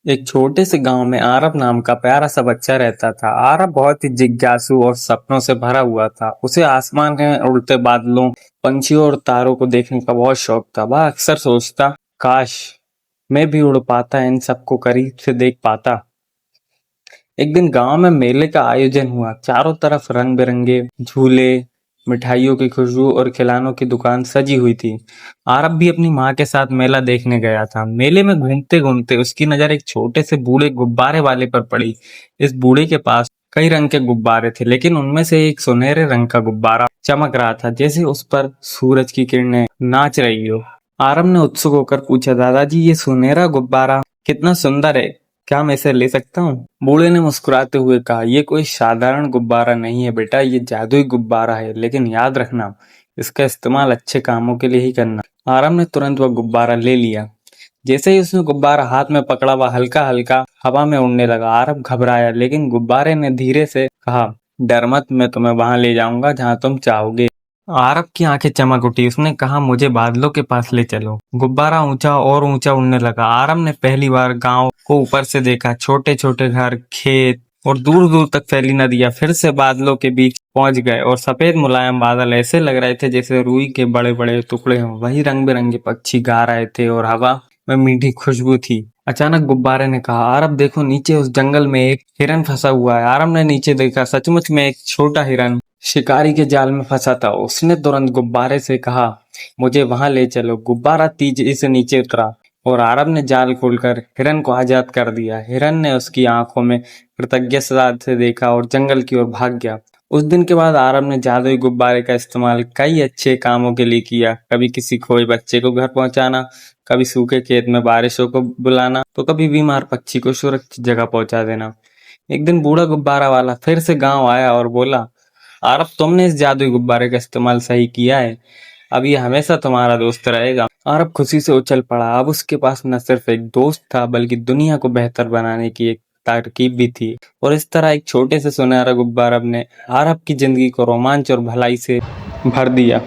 एक छोटे से गांव में आरब नाम का प्यारा सा बच्चा रहता था। आरब बहुत ही जिज्ञासु और सपनों से भरा हुआ था। उसे आसमान में उड़ते बादलों, पंछियों और तारों को देखने का बहुत शौक था। वह अक्सर सोचता, काश मैं भी उड़ पाता, इन सबको करीब से देख पाता। एक दिन गांव में मेले का आयोजन हुआ। चारों तरफ रंग बिरंगे झूले, मिठाइयों की खुशबू और खिलौनों की दुकान सजी हुई थी। आरब भी अपनी माँ के साथ मेला देखने गया था। मेले में घूमते घूमते उसकी नजर एक छोटे से बूढ़े गुब्बारे वाले पर पड़ी। इस बूढ़े के पास कई रंग के गुब्बारे थे, लेकिन उनमें से एक सुनहरे रंग का गुब्बारा चमक रहा था, जैसे उस पर सूरज की किरणें नाच रही हो। आरब ने उत्सुक होकर पूछा, दादाजी ये सुनहरा गुब्बारा कितना सुंदर है, क्या मैं इसे ले सकता हूँ? बूढ़े ने मुस्कुराते हुए कहा, ये कोई साधारण गुब्बारा नहीं है बेटा, ये जादुई गुब्बारा है, लेकिन याद रखना इसका इस्तेमाल अच्छे कामों के लिए ही करना। आरब ने तुरंत वह गुब्बारा ले लिया। जैसे ही उसने गुब्बारा हाथ में पकड़ा, वह हल्का हल्का हवा में उड़ने लगा। आरब घबराया, लेकिन गुब्बारे ने धीरे से कहा, डर मत, मैं तुम्हें वहां ले जाऊंगा जहां तुम चाहोगे। आरब की आंखें चमक उठी। उसने कहा, मुझे बादलों के पास ले चलो। गुब्बारा ऊंचा और ऊंचा उड़ने लगा। आरब ने पहली बार गांव को ऊपर से देखा। छोटे छोटे घर, खेत और दूर दूर तक फैली नदियां फिर से बादलों के बीच पहुंच गए, और सफेद मुलायम बादल ऐसे लग रहे थे जैसे रुई के बड़े बड़े टुकड़े हों। वही रंग बिरंगे पक्षी गा रहे थे और हवा में मीठी खुशबू थी। अचानक गुब्बारे ने कहा, आरब देखो, नीचे उस जंगल में एक हिरन फंसा हुआ है। आरब ने नीचे देखा। सचमुच में एक छोटा हिरन शिकारी के जाल में फंसा था। उसने तुरंत गुब्बारे से कहा, मुझे वहां ले चलो। गुब्बारा तेजी से नीचे उतरा और आरब ने जाल खोलकर हिरन को आजाद कर दिया। हिरन ने उसकी आंखों में कृतज्ञता से देखा और जंगल की ओर भाग गया। उस दिन के बाद आरब ने जादुई गुब्बारे का इस्तेमाल कई अच्छे कामों के लिए किया। कभी किसी खोए बच्चे को घर पहुंचाना, कभी सूखे खेत में बारिशों को बुलाना, तो कभी बीमार पक्षी को सुरक्षित जगह पहुंचा देना। एक दिन बूढ़ा गुब्बारा वाला फिर से गांव आया और बोला, आरब तुमने इस जादुई गुब्बारे का इस्तेमाल सही किया है, अब ये हमेशा तुम्हारा दोस्त रहेगा। अरब खुशी से उछल पड़ा। अब उसके पास न सिर्फ एक दोस्त था, बल्कि दुनिया को बेहतर बनाने की एक तरकीब भी थी। और इस तरह एक छोटे से सुनहरा गुब्बारा ने अरब की जिंदगी को रोमांच और भलाई से भर दिया।